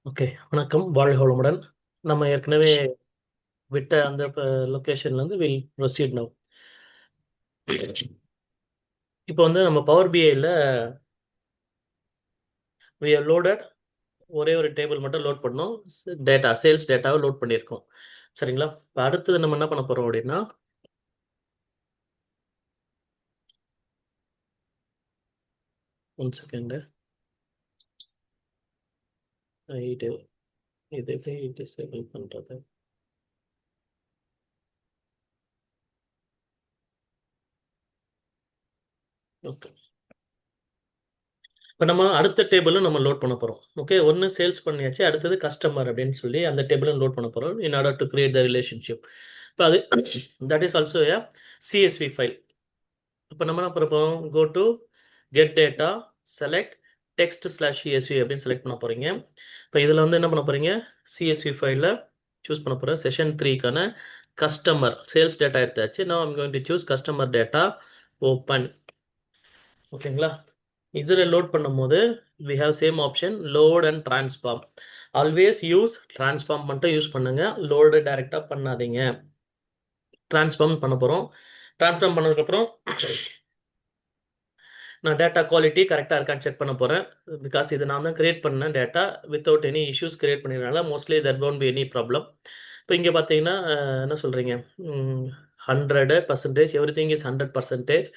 Okay. வணக்கம். வாழ்க வளமுடன். நம்ம ஏற்கனவே விட்ட அந்த லொகேஷன்லேருந்து வில் ப்ரொசீட் நவ். இப்போ வந்து நம்ம பவர் பிஐல வி ஹவ் லோடட் ஒரே ஒரு டேபிள் மட்டும் லோட் பண்ணோம். டேட்டா சேல்ஸ் டேட்டாவை லோட் பண்ணியிருக்கோம். சரிங்களா? இப்போ அடுத்தது நம்ம என்ன பண்ண போகிறோம் அப்படின்னா, ஒன் செகண்டு. இது இது எப்படி டிசேபிள் பண்ணுறது? ஓகே. இப்போ நம்ம அடுத்த டேபிளும் நம்ம லோட் பண்ண போகிறோம். ஓகே. ஒன்று சேல்ஸ் பண்ணியாச்சு, அடுத்தது கஸ்டமர் அப்படின்னு சொல்லி அந்த டேபிளும் லோட் பண்ண போகிறோம் in order to create the relationship. இப்போ அது that is also a CSV file. இப்போ நம்ம என்ன பண்ண போகிறோம்? Go to get data, select text/csv அப்படின்னு செலக்ட் பண்ண போகிறீங்க. இப்போ இதில் வந்து என்ன பண்ண போகிறீங்க? சிஎஸ்வி ஃபைலில் சூஸ் பண்ண போகிறேன். செஷன் 3க்கான கஸ்டமர் சேல்ஸ் டேட்டா எடுத்தாச்சு. நான் I'm going to choose customer data, open. ஓகேங்களா? இதில் லோட் பண்ணும்போது we have same option load and transform. Always use transform மட்டும் யூஸ் பண்ணுங்க, லோடு டைரெக்டாக பண்ணாதீங்க. ட்ரான்ஸ்ஃபார்ம் பண்ண போகிறோம். ட்ரான்ஸ்ஃபார்ம் பண்ணதுக்கப்புறம் நான் டேட்டா குவாலிட்டி கரெக்டாக இருக்கான்னு செக் பண்ண போகிறேன். பிகாஸ் இது நான் தான் கிரியேட் பண்ண data without any issues create பண்ணிடுறனால mostly that won't be any problem. இப்போ இங்கே பார்த்தீங்கன்னா என்ன சொல்கிறீங்க? 100% everything is 100%.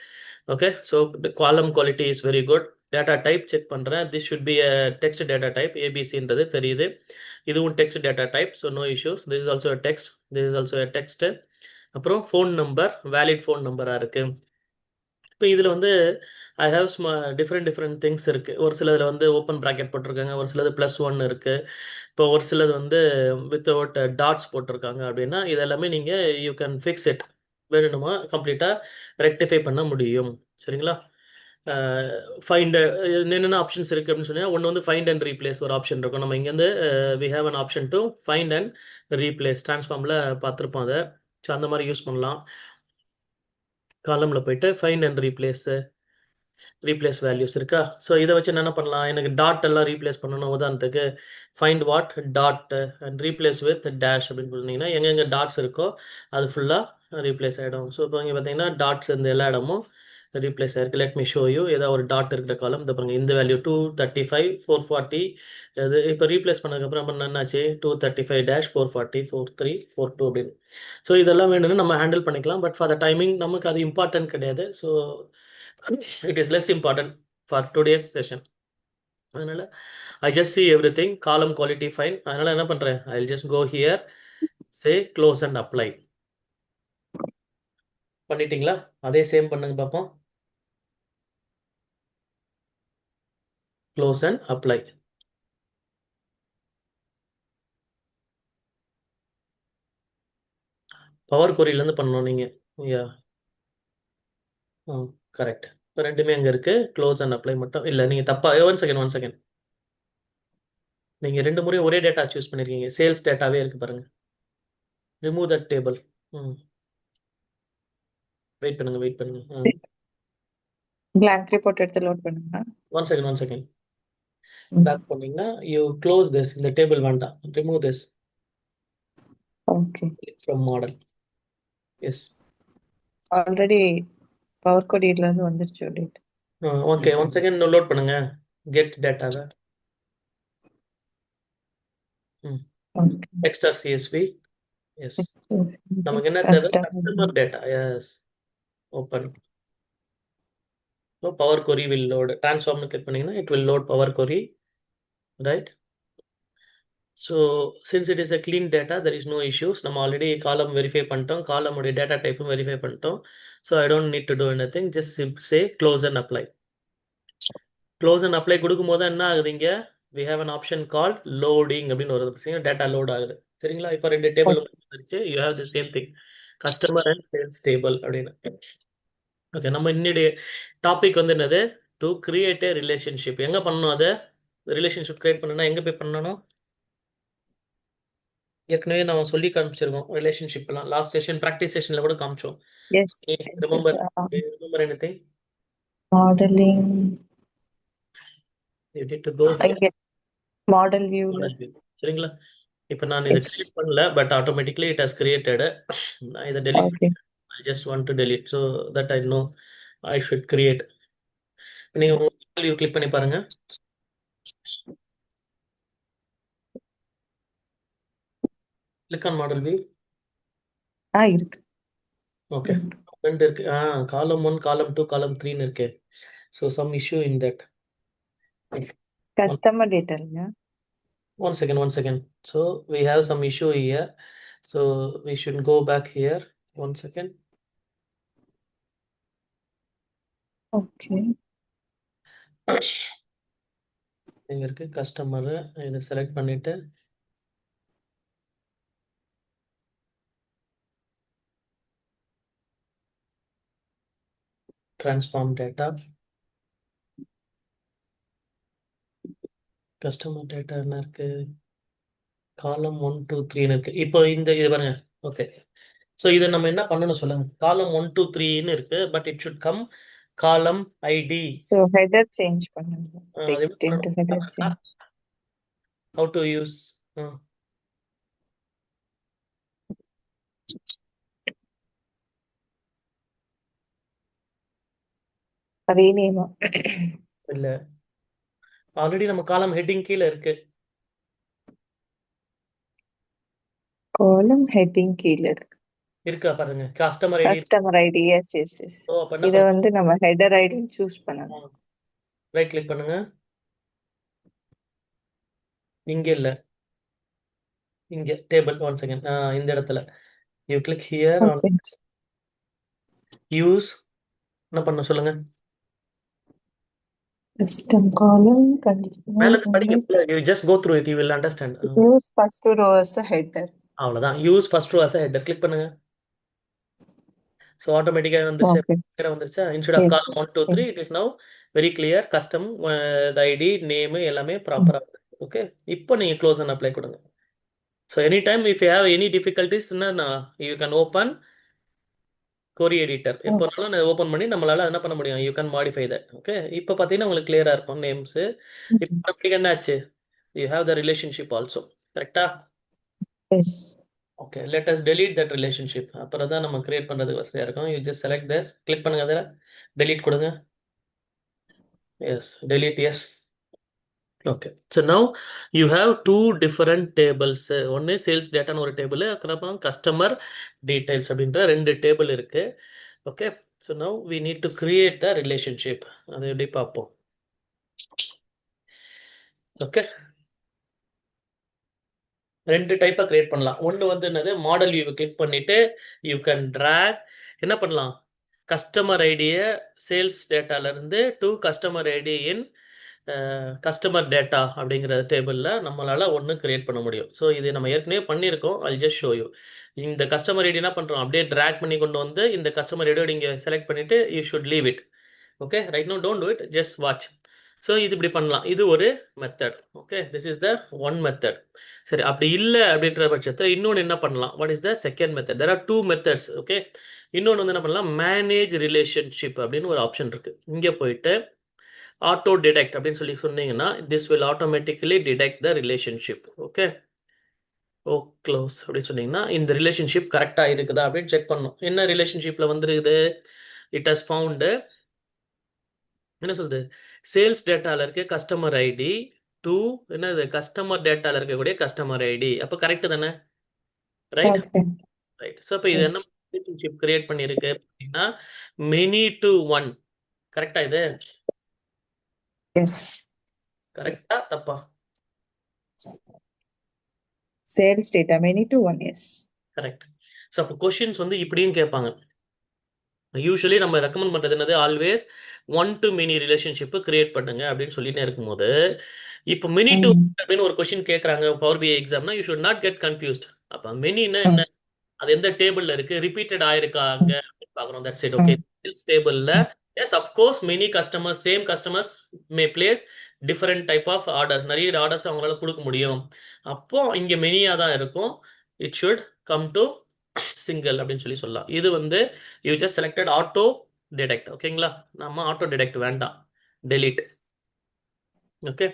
Okay. So column quality is very good. Data type check பண்ணுறேன். This should be a text data type, ஏபிசின்றது தெரியுது. இதுவும் text data type, so no issues. This is also text, this is also text. அப்புறம் phone number valid phone நம்பராக இருக்குது. இப்போ இதில் வந்து ஐ ஹேவ் டிஃப்ரெண்ட் திங்ஸ் இருக்குது. ஒரு சிலதில் வந்து ஓப்பன் ப்ராக்கெட் போட்டிருக்காங்க, ஒரு சிலது +1 இருக்குது. இப்போ ஒரு சிலது வந்து வித்தவுட் டாட்ஸ் போட்டிருக்காங்க. அப்படின்னா இது எல்லாமே நீங்கள் யூ கேன் ஃபிக்ஸ் இட். வேணுமா கம்ப்ளீட்டாக ரெக்டிஃபை பண்ண முடியும். சரிங்களா? ஃபைண்ட் என்னென்ன ஆப்ஷன்ஸ் இருக்குது அப்படின்னு சொன்னால், ஒன்று வந்து ஃபைண்ட் அண்ட் ரீப்ளேஸ் ஒரு ஆப்ஷன் இருக்கும். நம்ம இங்கேருந்து we have an option to find and replace. ட்ரான்ஸ்ஃபார்மில் பார்த்துருப்போம் அதை. ஸோ அந்த மாதிரி யூஸ் பண்ணலாம். காலமில் போயிட்டு ஃபைண்ட் அண்ட் ரீப்ளேஸ் வேல்யூஸ் இருக்கா? ஸோ இதை வச்சு என்ன பண்ணலாம்? எனக்கு டாட் எல்லாம் ரீப்ளேஸ் பண்ணணும். உதாரணத்துக்கு find what dot and replace with dash அப்படின்னு சொன்னீங்கன்னா எங்கெங்கே டாட்ஸ் இருக்கோ அது ஃபுல்லாக ரீப்ளேஸ் ஆகிடும். ஸோ இப்போ இங்கே பார்த்தீங்கன்னா டாட்ஸ் இந்த எல்லா இடமும் ரீப்ளேஸ் ஆயிருக்கு. Let me show you. ஏதாவது ஒரு டாட் இருக்கிற காலம் இந்த பாருங்க. இந்த வேல்யூ 235 440 இது இப்போ ரீப்ளேஸ் பண்ணதுக்கப்புறம் அப்புறம் என்னாச்சு? 235-440 43 42 அப்படின்னு. ஸோ இதெல்லாம் வேணும்னு நம்ம ஹேண்டில் பண்ணிக்கலாம். பட் ஃபார் த டைமிங் நமக்கு அது இம்பார்ட்டன்ட் கிடையாது. So it is less important for today's session. அதனால I just see everything, column quality fine. அதனால என்ன பண்றேன்? I'll just go here, say close and apply. பண்ணிட்டீங்களா? அதே சேம் பண்ணுங்க பார்ப்போம். Close and apply. பவர் கொரியிலேருந்து பண்ணணும் நீங்க. யா, கரெக்ட். இப்போ ரெண்டுமே அங்கே இருக்கு. க்ளோஸ் அண்ட் அப்ளை மட்டும் இல்லை, நீங்கள் தப்பா. One second. நீங்கள் 2 முறையும் ஒரே டேட்டா சூஸ் பண்ணியிருக்கீங்க. சேல்ஸ் டேட்டாவே இருக்கு பாருங்க. Remove that table. வெயிட் பண்ணுங்க. blank report எடுத்து லோட் பண்ணுங்க. One second. பேக் பண்ணீங்கன்னா யூ க்ளோஸ் திஸ். இந்த டேபிள் வேண்டாம். Remove this okay. From model. Yes. Already power கோடியில இருந்து வந்துருச்சு date. Okay. One second load பண்ணுங்க. கெட் டேட்டாவை. Extra CSV. எஸ். நமக்கு என்ன தேவை? Customer data. Yes. Open. So power query will load. ட்ரான்ஸ்ஃபார்ம்னு கிளிக் பண்ணீங்கன்னா it will load power query. Right. So since it is a clean data there is no issues. நம்ம already column verify பண்ணிட்டோம், காலமுடைய data டைப்பும் verify பண்ணிட்டோம். So I don't need to do anything. Just say close and apply. Close and apply கொடுக்கும்போது என்ன ஆகுது? இங்கே we have an option called loading அப்படின்னு வருது. டேட்டா லோட் ஆகுது. சரிங்களா? இப்போ 2 டேபிள் வந்துருச்சு. You have the same thing, customer and sales table அப்படின்னு. ஓகே. நம்ம இன்னுடைய டாபிக் வந்து என்னது? To create A relationship. எங்கே பண்ணணும்? அதை ரிலேஷன்ஷிப் கிரியேட் பண்ணணும்னா எங்கே போய் பண்ணணும்? ஏற்கனவே நம்ம சொல்லி காமிச்சிருக்கோம் ரிலேஷன்ஷிப்லாம். லாஸ்ட் செஷன் ப்ராக்டிஸ் செஷனில் கூட காமிச்சோம். Yes. Remember anything? Modeling. You need to go here. Model வியூல. Model view. சரிங்களா? இப்போ நான் இதை எஸ். கிரியேட் பண்ணல, but automatically it has created. நான் இதை delete okay. I just want to delete so that I know I should create. நீங்க உங்க மாடல் வியூ கிளிக் பண்ணி பாருங்க. Click on model view. இருக்கு. ஓகே. ரெண்டு இருக்கு. காலம் 1, காலம் 2, காலம் 3ன்னு இருக்கு. So some issue in that. Customer data இல்லையா? One second. So we have some issue here. So we should go back here. 1 second. Okay. இங்க இருக்கு customer. இதை select பண்ணிட்டு transform data. கஸ்டமர் டேட்டா என்ன இருக்கு? Column 1, 2, 3ன்னு இருக்கு. இப்போ இந்த இது பாருங்க. ஓகே. ஸோ இதை நம்ம என்ன பண்ணணும் சொல்லுங்க. காலம் 1, 2, 3ன்னு இருக்கு, பட் இட் ஷுட் கம் காலம் ஐடி. ஸோ ஹெடர் சேஞ்ச் பண்ணுங்க. அது எப்படி டெக்ஸ்ட் இன்டு ஹெடர் பண்ணணும்? சேஞ்ச். How to use? ரீநேமா? இல்ல, ஆல்ரெடி நம்ம காலம் ஹெட்டிங் கீழே இருக்கு. காலம் ஹெட்டிங் கீழ இருக்கு. இருக்கா பாருங்க, customer ID. Customer ID. Yes yes yes. So அப்போ என்ன இதை வந்து நம்ம ஹெடர் ஐடி சூஸ் பண்ணணும். ரைட் கிளிக் பண்ணுங்க. இங்க இல்ல, இங்க டேபிள். 1 செகண்ட். இந்த இடத்துல you click here on okay. Use. என்ன பண்ண சொல்லுங்க. கஸ்டம் காலம் மேல இருந்து படிங்க. You just go through it, you will understand. Use first row as a header. அவ்வளவுதான். Use first row as a header click பண்ணுங்க. ஸோ ஆட்டோமேட்டிக்காக வந்துருச்சு. ஓகே. வந்துருச்சா? Instead of yes. Column 1, 2, 3 it is now very clear. Custom ID name எல்லாமே ப்ராப்பரா இருக்கு. Okay. இப்போ நீங்க க்ளோஸ் அண்ட் அப்ளை கொடுங்க. So any time if you have any difficulties you can open query editor. எப்போனாலும் நான் ஓப்பன் பண்ணி நம்மளால என்ன பண்ண முடியும், you can modify that. Okay. இப்போ பார்த்தீங்கன்னா உங்களுக்கு கிளியரா இருக்கும் நேம்ஸ். இப்போ ஆட்டோமேட்டிக்காக என்ன ஆச்சு, you have the relationship also. கரெக்டா? Yes. Okay. Let us delete that relationship. அப்புறம் தான் நம்ம கிரியேட் பண்றதுக்கு வசதியா இருக்கும். You just select this, click பண்ணுங்க. அதில் delete கொடுங்க. Yes, delete. Yes. Okay. So now you have two different tables. ஒன்று சேல்ஸ் டேட்டான்னு ஒரு டேபிள், அப்புறம் கஸ்டமர் டீடைல்ஸ் அப்படின்ற ரெண்டு டேபிள் இருக்கு. Okay. So now we need to create the relationship. அதை எப்படி பார்ப்போம். ஓகே. ரெண்டு டைப்பாக கிரியேட் பண்ணலாம். ஒன்று வந்து என்னது, மாடல் வியூவை கிளிக் பண்ணிட்டு யூ கேன் ட்ராக். என்ன பண்ணலாம், கஸ்டமர் ஐடியை சேல்ஸ் டேட்டாலேருந்து to customer ID in customer data அப்படிங்கிற டேபிளில் நம்மளால் ஒன்று கிரியேட் பண்ண முடியும். ஸோ இது நம்ம ஏற்கனவே பண்ணியிருக்கோம். ஐ ஜஸ்ட் ஷோ யூ. இந்த கஸ்டமர் ஐடி என்ன பண்ணுறோம், அப்படியே ட்ராக் பண்ணி கொண்டு வந்து இந்த கஸ்டமர் ஐடியோட இங்கே செலக்ட் பண்ணிவிட்டு you should leave it. Okay. Right no don't do it, just watch. So இது இப்படி பண்ணலாம். இது ஒரு method. Okay. This is the one method. சரி, அப்படி இல்லை அப்படின்ற பட்சத்தில் இன்னொன்று என்ன பண்ணலாம். What is the second method? There are two methods. Okay. இன்னொன்று வந்து என்ன பண்ணலாம், மேனேஜ் ரிலேஷன்ஷிப் அப்படின்னு ஒரு ஆப்ஷன் இருக்குது. இங்கே போயிட்டு ஆட்டோ டிடெக்ட் அப்படின்னு சொல்லி சொன்னீங்கன்னா this will automatically detect the relationship. Okay. Oh close அப்படின்னு சொன்னீங்கன்னா இந்த ரிலேஷன்ஷிப் கரெக்டாக இருக்குதா அப்படின்னு செக் பண்ணணும். என்ன ரிலேஷன்ஷிப்பில் வந்துருக்குது, இட் ஹஸ் ஃபவுண்டு என்ன சொல்லுது, சேல்ஸ் டேட்டாவில் இருக்க கஸ்டமர் ஐடி டு என்னது கஸ்டமர் டேட்டாவில் இருக்கக்கூடிய கஸ்டமர் ஐடி. அப்போ கரெக்டு தானே? ரைட். ஓகே. ரைட். ஸோ இப்போ இது என்ன ரிலேஷன்ஷிப் கிரியேட் பண்ணியிருக்கு அப்படின்னா மெனி டு ஒன். கரெக்டா? இது எஸ். கரெக்டா தப்பா? Sales data many to one. Yes. Correct. So அப்போ கொஷின்ஸ் வந்து இப்படியும் கேட்பாங்க. யூஸ்வலி நம்ம ரெக்கமெண்ட் பண்ணுறது என்னது, always one to many relationship create பண்ணுங்க அப்படின்னு சொல்லிட்டே இருக்கும்போது இப்போ மெனி டு அப்படின்னு ஒரு கொஷின் கேட்குறாங்க பவர் பிஐ எக்ஸாம்னா you should not get confused. அப்போ மெனின்னா என்ன, அது எந்த டேபிளில் இருக்கு, ரிப்பீட்டட் ஆயிருக்காங்க அப்படின்னு பார்க்குறோம். That's it. ஓகே. சேல்ஸ் டேபிளில் yes of course many customers, same customers may place different type of orders. நிறைய ஆர்டர்ஸ் அவங்களால கொடுக்க முடியும். அப்போ இங்கே மெனியாக தான் இருக்கும். It should come to single அப்படின்னு சொல்லி சொல்லலாம். இது வந்து you just selected auto detect. ஓகேங்களா? நம்ம ஆட்டோ டிடெக்ட் வேண்டாம், டெலீட். ஓகே.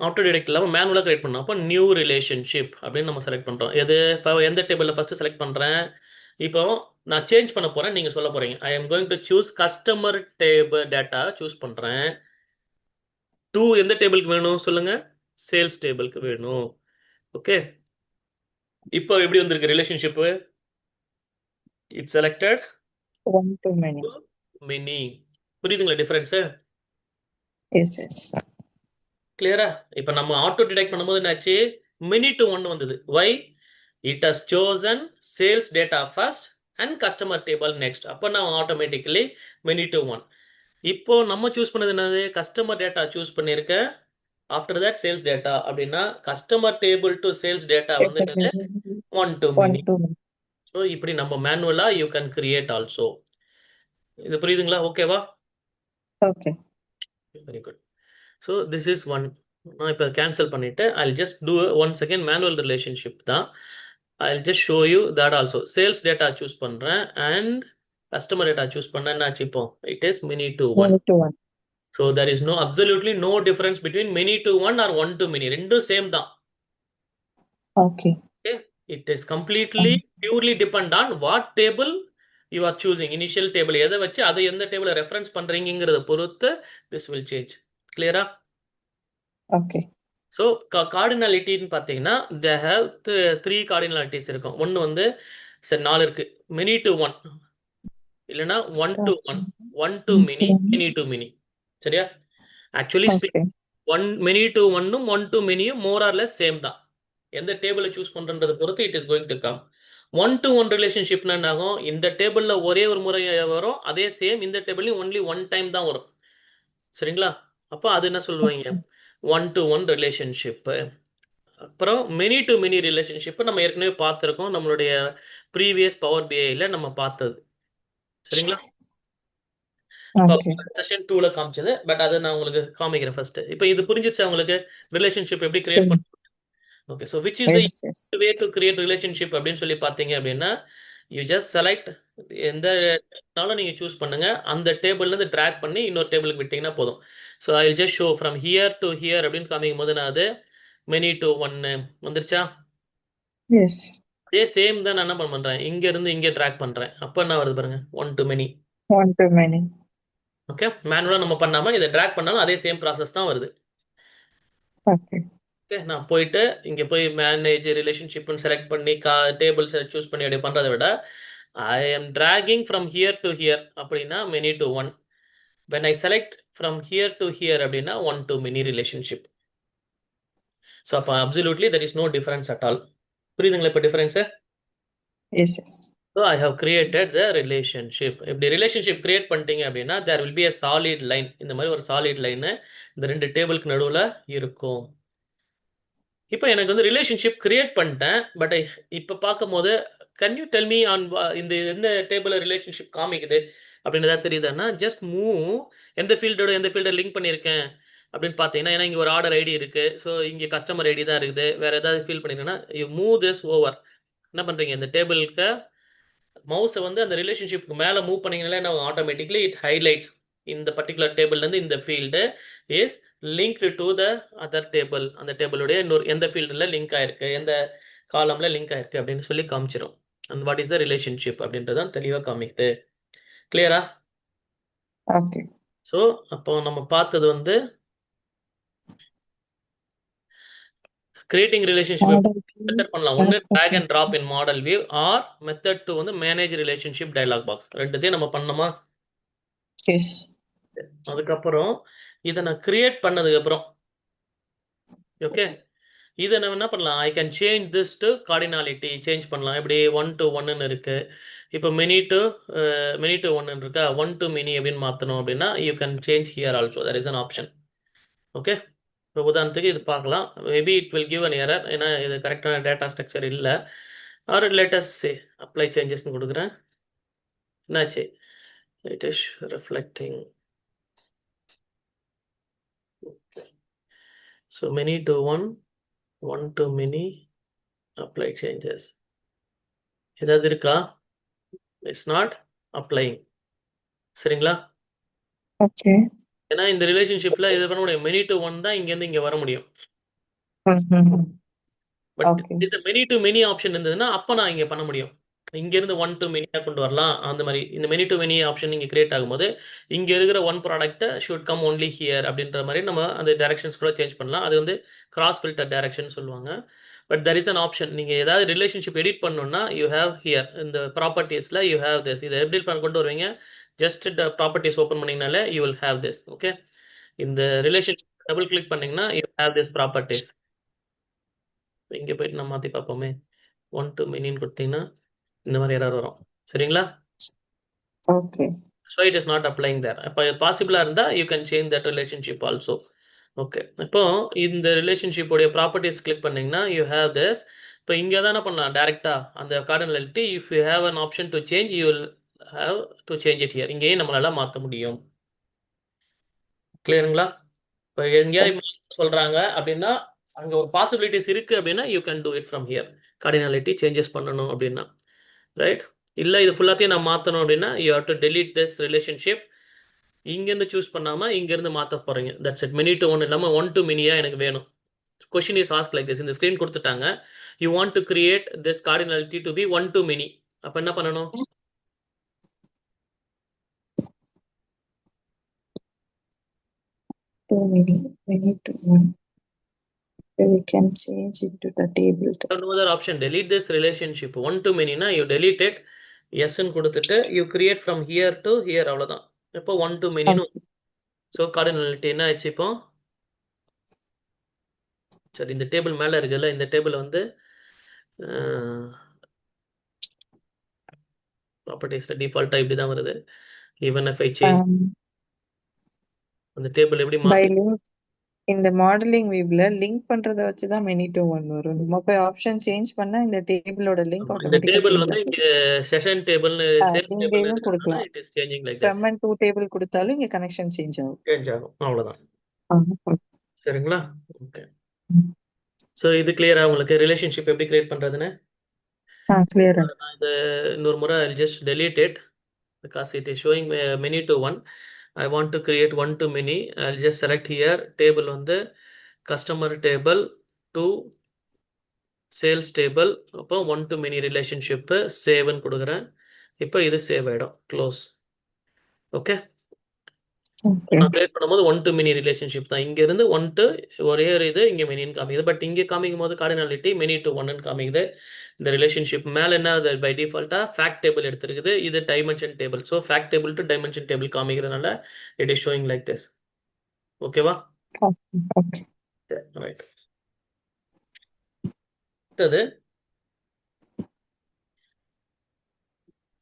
ஆட்டோ டிடெக்ட் இல்லாமல் மேனுவலாக கிரியேட் பண்ணோம். அப்போ நியூ ரிலேஷன்ஷிப் அப்படின்னு நம்ம செலக்ட் பண்ணுறோம். எது எந்த டேபிளில் ஃபஸ்ட்டு செலக்ட் பண்ணுறேன். இப்போ நான் சேஞ்ச் பண்ண போகிறேன், நீங்கள் சொல்ல போகிறீங்க. I am going to choose customer table data choose பண்ணுறேன். டூ எந்த டேபிளுக்கு வேணும் சொல்லுங்கள், சேல்ஸ் டேபிளுக்கு வேணும். ஓகே, இப்போ எப்படி வந்திருக்கு relationship? It's selected One to many. Mini. புரியுதுங்களா டிஃபரன்ஸு? Yes, yes. கிளியரா? இப்போ நம்ம ஆட்டோ டிடெக்ட் பண்ணும்போது என்னாச்சு, மினி டு ஒன் வந்தது. Why? It has chosen sales data first and customer table next. அப்போ நான் ஆட்டோமேட்டிக்கலி மினி டு ஒன். இப்போ நம்ம சூஸ் பண்ணது என்னது, கஸ்டமர் டேட்டா சூஸ் பண்ணியிருக்கேன். ஆஃப்டர் தட் சேல்ஸ் டேட்டா அப்படின்னா customer table to sales data வந்து என்னது, one to One many. to many. So இப்படி நம்ம மேனுவலா யூ கேன் கிரியேட் ஆல்சோ. இது புரியுதுங்களா? ஓகேவா? Okay. Very good. So this is one. நான் இப்போ கேன்சல் பண்ணிவிட்டு I just do one second manual relationship தான். I just show you that also. Sales data choose பண்ணுறேன் அண்ட் கஸ்டமர் டேட்டா சூஸ் பண்ணேன். என்னாச்சு இப்போ? It is many to one. Many to one. So there is no absolutely no difference between many to one or one to many. ரெண்டும் same தான். Okay. Okay, it is completely purely depend on what table you are choosing. Initial table எதை வச்சு அதை எந்த டேபிள reference பண்றீங்கிறத பொறுத்து this will change. கிளியரா? Okay. So கார்டினாலிட்டின்னு பார்த்தீங்கன்னா they have three கார்டினாலிட்டிஸ் இருக்கும். ஒன்று வந்து சரி 4 இருக்கு. மினி டு ஒன் இல்லைன்னா one to one, one to many, many to many. சரியா? Actually Okay. One many to ஒன்னும் ஒன் டு மினியும் மோர் ஆர் லெஸ் சேம் தான். எந்த டேபிளை சூஸ் பண்றதை பொறுத்து it is going to come. One to one ரிலேஷன்ஷிப்னா என்ன ஆகும், இந்த டேபிள்ல ஒரே ஒரு முறை வரும், அதே சேம் இந்த டேபிள்லையும் ஒன்லி ஒன் டைம் தான் வரும். சரிங்களா? அப்போ அது என்ன சொல்லுவாங்க, ஒன் டு ஒன் ரிலேஷன்ஷிப். அப்புறம் மெனி டு மெனி ரிலேஷன்ஷிப் நம்ம ஏற்கனவே பார்த்துருக்கோம், நம்மளுடைய ப்ரீவியஸ் பவர் பிஐல நம்ம பார்த்தது. சரிங்களா? Okay. செஷன் 2ல காமிச்சது, பட் அதை நான் உங்களுக்கு காமிக்கிறேன் ஃபர்ஸ்ட். இப்போ இது புரிஞ்சிருச்சா உங்களுக்கு, ரிலேஷன்ஷிப் எப்படி கிரியேட் பண்ண? Okay, so which is the Yes, yes. Way to create relationship அப்படின்னு சொல்லி பார்த்தீங்க அப்படின்னா, யூ ஜஸ்ட் செலக்ட் எந்த நாளும் நீங்கள் சூஸ் பண்ணுங்க, அந்த டேபிள்லேருந்து ட்ராக் பண்ணி இன்னொரு டேபிளுக்கு விட்டீங்கன்னா போதும். So I just show from here to here அப்படின்னு காமிக்கும் போது நான் அது மெனி டு ஒன்னு வந்துருச்சா? Yes. அதே சேம் தான் நான் என்ன பண்ணுறேன், இங்கேருந்து இங்கே ட்ராக் பண்ணுறேன். அப்போ என்ன வருது பாருங்க, one to many. One to many. Okay, மேனுவலாக நம்ம பண்ணாமல் இதை ட்ராக் பண்ணாலும் அதே சேம் ப்ராசஸ் தான் வருது. Okay. ஓகே, நான் போயிட்டு இங்கே போய் மேனேஜ் ரிலேஷன்ஷிப்னு செலக்ட் பண்ணி டேபிள்ஸ் சூஸ் பண்ணி அப்படி பண்ணுறதை விட I am dragging from here to here அப்படின்னா many to one. When I select from here to here அப்படின்னா one to many relationship. So அப்போ absolutely there is no difference at all. புரியுதுங்களா இப்போ difference? Yes, yes. So I have created the relationship. இப்படி relationship create பண்ணிட்டீங்க அப்படின்னா there will be a solid line. இந்த மாதிரி ஒரு சாலிட் லைனு இந்த ரெண்டு டேபிளுக்கு நடுவில் இருக்கும். இப்போ எனக்கு வந்து ரிலேஷன்ஷிப் கிரியேட் பண்ணிட்டேன், பட் இப்போ பார்க்கும்போது can you tell me on இந்த எந்த டேபிள் ரிலேஷன்ஷிப் காமிக்குது அப்படின்னு ஏதாவது தெரியுதுன்னா, ஜஸ்ட் மூவ் எந்த ஃபீல்டோட எந்த ஃபீல்டை லிங்க் பண்ணியிருக்கேன் அப்படின்னு பார்த்தீங்கன்னா, ஏன்னா இங்கே ஒரு ஆர்டர் ஐடி இருக்குது, ஸோ இங்கே கஸ்டமர் ஐடி தான் இருக்குது, வேறு ஏதாவது ஃபீல் பண்ணிருக்கேன்னா யூ மூவ் திஸ் ஓவர். என்ன பண்ணுறீங்க, இந்த டேபிளுக்கு மவுஸை வந்து அந்த ரிலேஷன்ஷிப்க்கு மேலே மூவ் பண்ணிங்கனாலே என்ன ஆட்டோமேட்டிக்லி இட் ஹைலைட்ஸ் இந்த பர்டிகுலர் டேபிள்லேருந்து இந்த field is linked to the other table. அந்த டேபிளுடைய இன்னொரு எந்த ஃபீல்டில் லிங்க் ஆயிருக்கு, எந்த காலமில் லிங்க் ஆயிருக்கு அப்படின்னு சொல்லி காமிச்சிடும். And what is the relationship அப்படின்றதான் தெளிவாக காமிக்குது. கிளியரா? Okay. ஸோ அப்போ நம்ம பார்த்தது வந்து கிரியேட்டிங் ரிலேஷன்ஷிப் Model மெத்தட் பண்ணலாம். ஒன்று drag and drop in model view, or method two வந்து மேனேஜ் ரிலேஷன்ஷிப் டயலாக் பாக்ஸ். ரெண்டுத்தையும் நம்ம பண்ணோமா? Yes. அதுக்கப்புறம் இதை நான் கிரியேட் பண்ணதுக்கப்புறம் ஓகே, இதை நம்ம என்ன பண்ணலாம், I can change this to cardinality change பண்ணலாம். இப்படி ஒன் டு ஒன்னு இருக்கு, இப்போ மினி டு ஒன்னு இருக்கா, ஒன் டு மினி அப்படின்னு மாற்றணும் அப்படின்னா you can change here also, that is an option. Okay, இப்போ உதாரணத்துக்கு இது பார்க்கலாம், maybe it will give an error, ஏன்னா இது கரெக்டான டேட்டா ஸ்ட்ரக்சர் இல்லை. ஆர் லேட்டஸ்ட் சே அப்ளை சேஞ்சஸ்ன்னு கொடுக்குறேன். என்னாச்சு, it is reflecting. So many to one, one to many, apply changes ஏதாவது இருக்கா? It's not applying. சரிங்களா? Okay. ஏன்னா இந்த ரிலேஷன்ஷிப்பில் இது பண்ண முடியும், மினி டு ஒன் தான் இங்கேருந்து இங்கே வர முடியும். But okay. Is many to many option இருந்ததுன்னா அப்போ நான் இங்கே பண்ண முடியும். இங்கேருந்து ஒன் டு மெனியாக கொண்டு வரலாம். அந்த மாதிரி இந்த மெனி டு மெனி ஆப்ஷன் இங்கே கிரியேட் ஆகும்போது இங்கே இருக்கிற ஒன் ப்ராடக்ட்டை ஷுட் கம் ஒன்லி ஹியர் அப்படின்ற மாதிரி நம்ம அந்த டைரக்ஷன்ஸ் கூட சேஞ்ச் பண்ணலாம். அது வந்து கிராஸ் ஃபில்டர் டைரக்ஷன் சொல்லுவாங்க. But there is an option. நீங்கள் ஏதாவது ரிலேஷன்ஷிப் எடிட் பண்ணணும்னா யூ ஹேவ் ஹியர் இந்த ப்ராப்பர்ட்டிஸில் யூ ஹேவ் திஸ். இதை எப்படி பண்ண கொண்டு வருவீங்க? ஜஸ்ட் ப்ராப்பர்ட்டிஸ் ஓப்பன் பண்ணிங்கனாலே you will have this. Okay, இந்த ரிலேஷன்ஷிப் டபுள் கிளிக் பண்ணீங்கன்னா யூ ஹேவ் திஸ் ப்ராப்பர்ட்டிஸ். இங்கே போயிட்டு நம்ம மாற்றி பார்ப்போமே. ஒன் டு மெனின்னு கொடுத்தீங்கன்னா இந்த மாதிரி எரர் வரும். சரிங்களா? Okay. So it is not applying there. இப்போ பாசிபிளாக இருந்தால் you can change that relationship also. Okay, இப்போ இந்த ரிலேஷன்ஷிப்போடைய ப்ராப்பர்ட்டிஸ் கிளிக் பண்ணீங்கன்னா யூ ஹேவ் திஸ். இப்போ இங்கே தான் என்ன பண்ணலாம்? டேரெக்டாக அந்த cardinality if you have an option to change you will have to change it here. இங்கேயே நம்மளால மாற்ற முடியும். கிளியருங்களா? இப்போ எங்கேயாவது சொல்கிறாங்க அப்படின்னா அங்கே ஒரு பாசிபிலிட்டிஸ் இருக்குது அப்படின்னா you can do it from here. Cardinality changes பண்ணணும் அப்படின்னா, ரைட்? இல்லை இது ஃபுல்லாத்தையும் நான் மாற்றணும் அப்படின்னா you have to delete this relationship. இங்கேருந்து சூஸ் பண்ணாமல் இங்கேருந்து மாற்ற போகிறீங்க. That's it. Many to one இல்லாமல் ஒன் டு மெனியாக எனக்கு வேணும். Question is ask like this. இந்த ஸ்க்ரீன் கொடுத்துட்டாங்க. You want to create this cardinality to be one to many. அப்போ என்ன பண்ணணும்? Too many. We need to one. We can change it to the table. No other option. Delete this relationship. One to many na you delete it. Yes ன்னு கொடுத்துட்டு you create from here to here. அவ்வளோதான். இப்போ one to மெனின்னு. So cardinality என்ன ஆச்சு இப்போ? சரி, இந்த table மேலே இருக்குல்ல, இந்த டேபிள் வந்து ப்ராப்பர்ட்டிஸில் டிஃபால்ட்டாக இப்படி தான் வருது. ஈவன் இஃப் ஐ சேஞ்ச் அந்த டேபிள் எப்படி By மாற்று? link இந்த மாடலிங் வியூல லிங்க் பண்றத வச்சு தான் மெனி டு ஒன் வரும். நம்ம போய் ஆப்ஷன் சேஞ்ச் பண்ணா இந்த டேபிளோட லிங்க் இந்த ஆட்டோமேட்டிக்கா டேபிள் சேஞ்ச் வந்து ஆகும். இங்கே செஷன் டேபிள்னு சேல்ஸ் டேபிள்னு இங்கேயும் இருக்கிறதுனால கொடுக்கலாம். It is changing like that. From and to table கொடுத்தாலும் இங்க கனெக்ஷன் சேஞ்ச் ஆகும். சேஞ்ச் ஆகும், அவ்வளோதான். ஆமா. சரிங்களா? ஓகே. ஸோ இது கிளியரா உங்களுக்கு ரிலேஷன்ஷிப் எப்படி கிரியேட் பண்ணுறதுன்னு? கிளியரா. நான் இது இன்னொரு முறை I just delete it because it is showing many to one. I want to create one to many. I'll just select here table வந்து customer table to sales table. அப்போ one to many relationship சேவ்னு கொடுக்குறேன். இப்போ இது save ஆகிடும். Close. Okay, நான் create பண்ணும்போது one to many relationship தான். இங்க இருந்து ஒன் டு ஒரே ஒரு இது இங்க மெனின்னு காமிக்குது. பட் இங்கே காமிக்கும் போது கார்டினாலிட்டி மெனி டு ஒன்னு காமிக்குது. இந்த ரிலேஷன்ஷிப் மேலே என்ன ஆகுது? பை டிஃபால்ட்டா ஃபேக்ட் டேபிள் எடுத்துருக்குது. இது dimension table. So fact table to dimension table காமிக்கிறதுனால it is showing like this. ஓகேவா? ஓகே. ரைட். அடுத்தது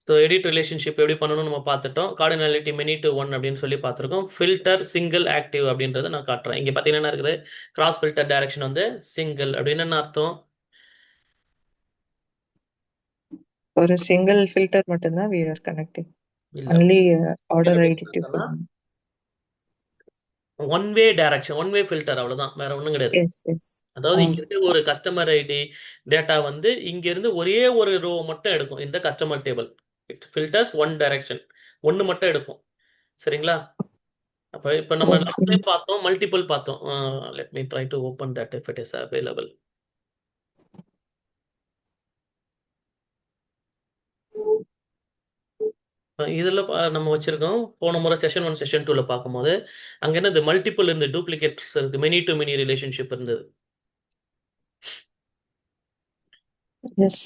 ஸோ எடிட் ரிலேஷன்ஷிப் எப்படி பண்ணணும்னு நம்ம பார்த்துட்டோம். கார்டினாலிட்டி மெனி டு ஒன் அப்படின்னு சொல்லி பார்த்துருக்கோம். ஃபில்டர் சிங்கிள் ஆக்டிவ் அப்படின்றத நான் காட்டுறேன். இங்கே பார்த்தீங்கன்னா என்ன இருக்குது? கிராஸ் ஃபில்டர் டைரக்ஷன் வந்து சிங்கிள் அப்படின்னு என்ன அர்த்தம்? ஒரு சிங்கிள் ஃபில்டர் மட்டும் தான் we are connecting. இல்ல, only order additive. One way direction, one way filter, அவ்வளவுதான், வேற ஒண்ணும் கிடையாது. yes yes. அதாவது இங்க இருக்க ஒரு கஸ்டமர் ஐடி டேட்டா வந்து இங்க இருந்து ஒரே ஒரு ரோ மட்டும் எடுக்கும். இந்த customer table it filters one direction, ஒன்னு மட்டும் எடுக்கும். சரிங்களா? அப்ப இப்ப நம்ம லாஸ்ட் டைம் பார்த்தோம், மல்டிபிள் பார்த்தோம். Let me try to open that if it is available. இதுல நம்ம வச்சிருக்கோம். போன முறை செஷன் 1 செஷன் 2ல பார்க்கும்போது அங்க என்னது மல்டிபிள் இருந்து டூப்ளிகேட்ஸ் இருக்கு, மெனி டு மெனி ரிலேஷன்ஷிப் இருந்தது. yes.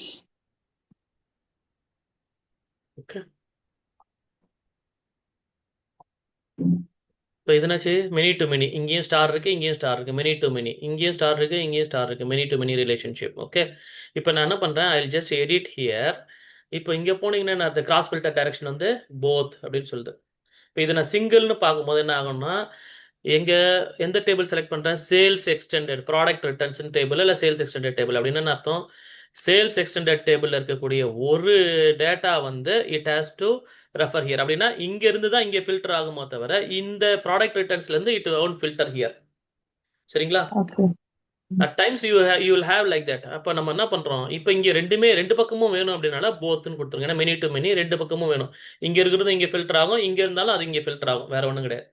ஓகே, இப்போ இதுனாச்சு மெனி டு மெனி. இங்கேயும் ஸ்டார் இருக்கு, இங்கேயும் ஸ்டார் இருக்கு. மெனி டு மெனி, இங்கேயும் ஸ்டார் இருக்கு, இங்கேயும் ஸ்டார் இருக்கு. Many to many relationship. Okay, இப்போ நான் என்ன பண்றேன்? I just edit here. இப்போ இங்க போனீங்கன்னா அந்த கிராஸ் ஃபில்டர் டைரக்ஷன் வந்து போத் அப்படின்னு சொல்லுது. இப்போ இதை நான் சிங்கிள்னு பார்க்கும்போது என்ன ஆகும்னா, எங்க எந்த டேபிள் செலக்ட் பண்றேன்? Sales extended product returns table இல்ல சேல்ஸ் எக்ஸ்டெண்டட் டேபிள் அப்படின்னு என்ன அர்த்தம்? சேல்ஸ் எக்ஸ்டெண்டட் டேபிள்ல இருக்கக்கூடிய ஒரு டேட்டா வந்து it has to refer here. அப்படின்னா இங்க இருந்து தான் இங்க ஃபில்டர் ஆகுமோ தவிர இந்த ப்ராடக்ட் ரிட்டர்ன்ஸ்ல இருந்து இட் ஒன்ட் ஃபில்டர் ஹியர். சரிங்களா? okay. At times you will have like that. அப்போ நம்ம என்ன பண்றோம்? இப்போ இங்க ரெண்டு பக்கமும் வேணும் அப்படின்னால போத்னு கொடுத்துருங்க. ஏன்னா மெனி டு மெனி ரெண்டு பக்கமும் வேணும். இங்க இருக்கிறது இங்க ஃபில்டர் ஆகும், இங்க இருந்தாலும் அது இங்க ஃபில்டர் ஆகும், வேற ஒன்றும் கிடையாது.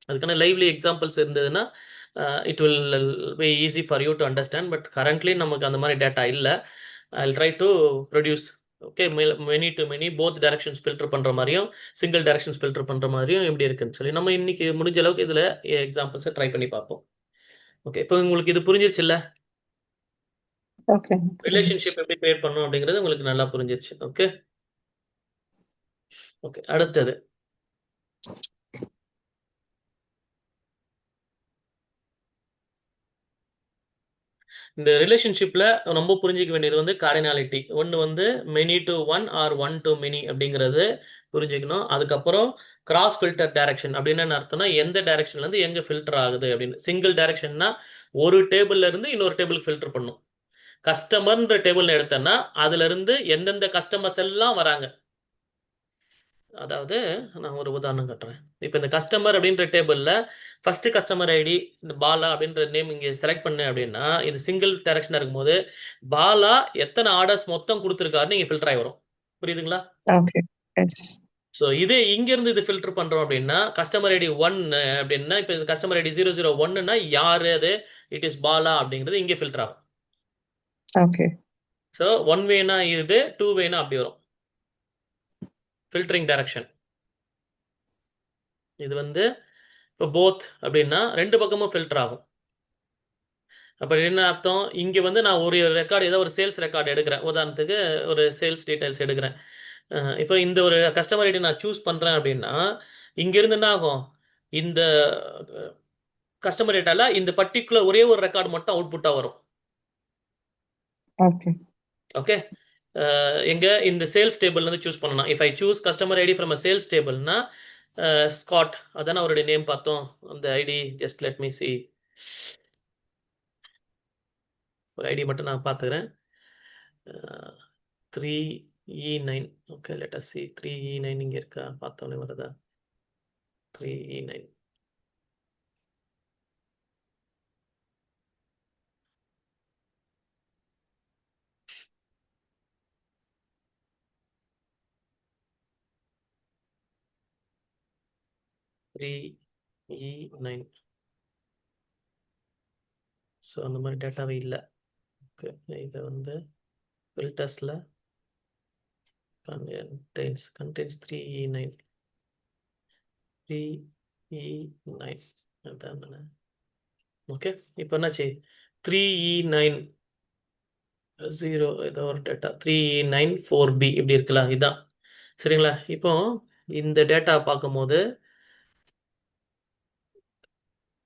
அதுக்கான லைவ்லி எக்ஸாம்பிள்ஸ் இருந்ததுன்னா it will be easy for you to understand. But currently நமக்கு அந்த மாதிரி டேட்டா இல்லை. I try to produce. Okay, many to many both directions filter பண்ணுற மாதிரியும் சிங்கிள் டைரக்ஷன்ஸ் ஃபில்டர் பண்ணுற மாதிரியும் எப்படி இருக்குன்னு சொல்லி நம்ம இன்னைக்கு முடிஞ்ச அளவுக்கு இதில் எக்ஸாம்பிள்ஸை ட்ரை பண்ணி பார்ப்போம். ஓகே, இப்போ உங்களுக்கு இது புரிஞ்சிருச்சுல்ல? ஓகே. ரிலேஷன்ஷிப் எப்படி கிரியேட் பண்ணணும் அப்படிங்கிறது உங்களுக்கு நல்லா புரிஞ்சிருச்சு. ஓகே ஓகே, அடுத்தது இந்த ரிலேஷன்ஷிப்ல ரொம்ப புரிஞ்சிக்க வேண்டியது வந்து கார்டினாலிட்டி. ஒன்று வந்து many to one or one to many அப்படிங்கிறது புரிஞ்சுக்கணும். அதுக்கப்புறம் கிராஸ் ஃபில்டர் டைரக்ஷன் அப்படின்னு என்ன அர்த்தம்னா எந்த டைரக்ஷன்ல இருந்து எங்க ஃபில்டர் ஆகுது அப்படின்னு. சிங்கிள் டைரக்ஷன்னா ஒரு டேபிள்ல இருந்து இன்னொரு டேபிளுக்கு ஃபில்டர் பண்ணும். கஸ்டமர்ன்ற டேபிள் எடுத்தேன்னா அதுல இருந்து எந்தெந்த கஸ்டமர்ஸ் எல்லாம் வராங்க. அதாவது நான் ஒரு உதாரணம் காட்டுறேன். இப்போ இந்த கஸ்டமர் அப்படின்ற டேபிள்ல ஃபர்ஸ்ட் கஸ்டமர் ஐடி இந்த பாலா அப்படின்ற நேம் இங்கே செலக்ட் பண்ணேன் அப்படின்னா இது சிங்கிள் டைரக்ஷன் இருக்கும்போது பாலா எத்தனை ஆர்டர்ஸ் மொத்தம் கொடுத்துருக்காருன்னு இங்கே ஃபில்டர் ஆகி வரும். புரியுதுங்களா? ஓகே. எஸ். ஸோ இதே இங்கேருந்து இது ஃபில்டர் பண்ணுறோம் அப்படின்னா கஸ்டமர் ஐடி 1 அப்படின்னா இப்போ இது கஸ்டமர் ஐடி 001ன்னா யார் அது? இட் இஸ் பாலா அப்படிங்கிறது இங்கே ஃபில்டர் ஆகும். ஓகே. ஸோ 1 வேனா இது 2 வேனா அப்படி வரும் ஃபில்டரிங் டைரக்ஷன். இது வந்து இப்போ போத் அப்படின்னா ரெண்டு பக்கமும் ஃபில்டர் ஆகும். அப்போ என்ன அர்த்தம்? இங்கே வந்து நான் ஒரு ரெக்கார்டு ஏதோ ஒரு சேல்ஸ் ரெக்கார்டு எடுக்கிறேன். உதாரணத்துக்கு ஒரு சேல்ஸ் டீடைல்ஸ் எடுக்கிறேன். இப்போ இந்த ஒரு கஸ்டமர் ஐடி நான் சூஸ் பண்ணுறேன் அப்படின்னா இங்கேருந்து என்ன ஆகும்? இந்த கஸ்டமர் டேட்டால இந்த பர்டிகுலர் ஒரே ஒரு ரெக்கார்டு மட்டும் அவுட்புட்டாக வரும். ஓகே. ஓகே, எங்க இந்த சேல்ஸ் டேபிள்ல இருந்து சூஸ் பண்ணணும். If I choose customer ID from a sales டேபிள்னா ஸ்காட் அதான அவருடைய நேம் பார்த்தோம். அந்த ID just let me see. ஒரு ஐடி மட்டும் நான் பார்த்துக்கிறேன். 3E9. Okay, let us see 3E9 இங்கே இருக்கா? பார்த்தோன்னே வருதா 3E9? Three E nine. So அந்த மாதிரி டேட்டாவே இல்லை. ஓகே, இதை வந்து ஃபில்டர்ஸில் contains 3E9. 3E9 அதான். ஓகே, இப்போ என்னாச்சு? 3E9 0 ஏதோ ஒரு டேட்டா 3E94B இப்படி இருக்கலாம். இதுதான் சரிங்களா? இப்போ இந்த டேட்டா பார்க்கும்போது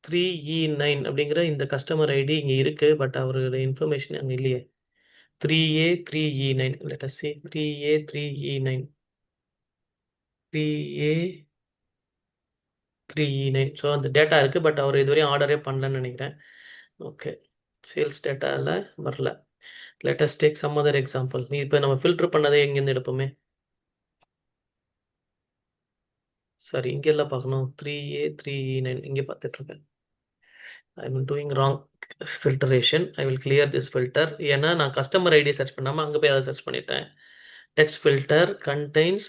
3E9 அப்படிங்கிற இந்த கஸ்டமர் ஐடி இங்கே இருக்கு. பட் அவருடைய இன்ஃபர்மேஷன் அங்கே இல்லையே. 3A3E9. Let us see 3A3E9. 3A3E9. So அந்த டேட்டா இருக்கு. பட் அவர் இதுவரையும் ஆர்டரே பண்ணலன்னு நினைக்கிறேன். ஓகே, சேல்ஸ் டேட்டாவில் வரல. Let us take some other example. நீ இப்போ நம்ம ஃபில்டர் பண்ணதே எங்கேருந்து எடுப்போமே? சாரி, இங்கே எல்லாம் பார்க்கணும். 3A3E9 இங்கே பார்த்துட்டு இருக்கேன். I am doing wrong filtration. I will clear this filter. ஏன்னா நான் கஸ்டமர் ஐடி சர்ச் பண்ணாமல் அங்கே போய் அதை சர்ச் பண்ணிட்டேன். டெக்ஸ்ட் ஃபில்டர் கண்டெய்ன்ஸ்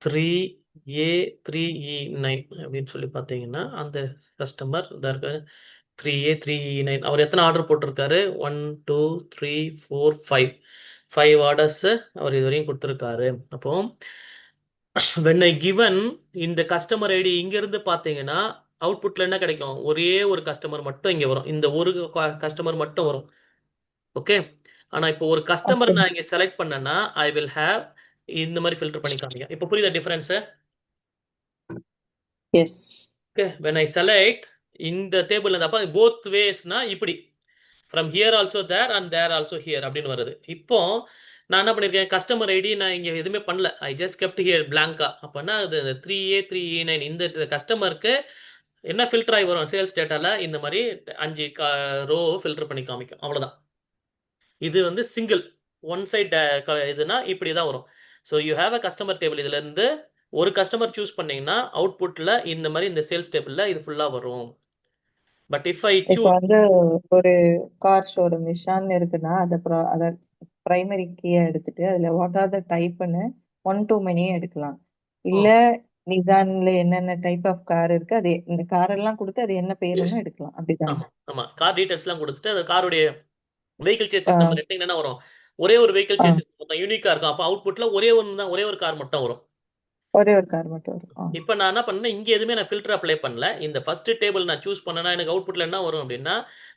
3A3E9 அப்படின்னு சொல்லி பார்த்தீங்கன்னா அந்த கஸ்டமர் இதாக இருக்காரு. 3A3E9 அவர் எத்தனை ஆர்டர் போட்டிருக்காரு? 1 2 3 4 5 ஆர்டர்ஸ் அவர் இது வரையும் கொடுத்துருக்காரு. அப்போ when I given இந்த கஸ்டமர் ஐடி இங்கிருந்து பார்த்தீங்கன்னா அவுட்புட்ல என்ன கிடைக்கும்? ஒரே ஒரு கஸ்டமர் மட்டும் இங்கே வரும். இந்த ஒரு கஸ்டமர் மட்டும் வரும். ஓகே, ஆனால் இப்போ ஒரு கஸ்டமர் ஓகே. நான் இங்கே செலக்ட் பண்ணேன்னா ஐ வில் ஹேவ் இந்த மாதிரி ஃபில்டர் பண்ணி காமிங்க. இப்போ புரியுதா difference? Yes. Okay, when I select இந்த டேபிள் அப்போ போத் வேஸ்னா இப்படி from here also there and there also here அப்படின்னு வருது. இப்போ நான் என்ன பண்ணியிருக்கேன்? கஸ்டமர் ஐடி நான் இங்கே எதுவுமே பண்ணல. ஐ ஜஸ்ட் கெப்ட் ஹியர் பிளாங்கா. அப்போனா அது 3A3E9 இந்த கஸ்டமருக்கு என்ன ஃபில்டர் ஆகி வரும்? சேல்ஸ் டேட்டாவில் இந்த மாதிரி 5 ரோ ஃபில்டர் பண்ணி காமிக்கும். அவ்வளோதான். இது வந்து சிங்கிள் ஒன் சைட் இதுனா இப்படி தான் வரும். So you have a customer table. இதுலேருந்து ஒரு கஸ்டமர் சூஸ் பண்ணீங்கன்னா அவுட்புட்டில் இந்த மாதிரி இந்த சேல்ஸ் டேபிளில் இது ஃபுல்லாக வரும். பட் இஃப் ஐ இப்போ சூஸ் வந்து ஒரு கார் ஷோரூம் நிஷான் இருக்குன்னா அதை பிரைமரி கீயா எடுத்துட்டு அதுல வாட் ஆர் த டைப்னு 1 to many எடுக்கலாம். இல்ல நிசான்ல என்னென்ன டைப் ஆஃப் கார் இருக்கு அது இந்த கார் எல்லாம் கொடுத்து அது என்ன பேருன்னு எடுக்கலாம் அப்படிதானே? ஆமா ஆமா கார் டீடைல்ஸ்லாம் கொடுத்துட்டு அது காருடைய வெஹிக்கிள் ஆ, சேசிஸ் நம்பர் என்ன வரும், ஒரே ஒரு வெஹிக்கிள் ஆ. சேசிஸ் நம்பர் யூனிக்கா இருக்கும். அப்போ அவுட்புட்ல ஒரே ஒன்று தான், ஒரே ஒரு கார் மட்டும் வரும். ஒரே ஒரு கார் மட்டும் வரும். ஆ. இப்போ நான் என்ன பண்ணேன், இங்க எதுவுமே நான் ஃபில்டர் அப்ளை பண்ணல. இந்த ஃபர்ஸ்ட் டேபிள் நான் சூஸ் பண்ணேன்னா எனக்கு அவுட்புட்ல என்ன வரும் அப்படின்னா,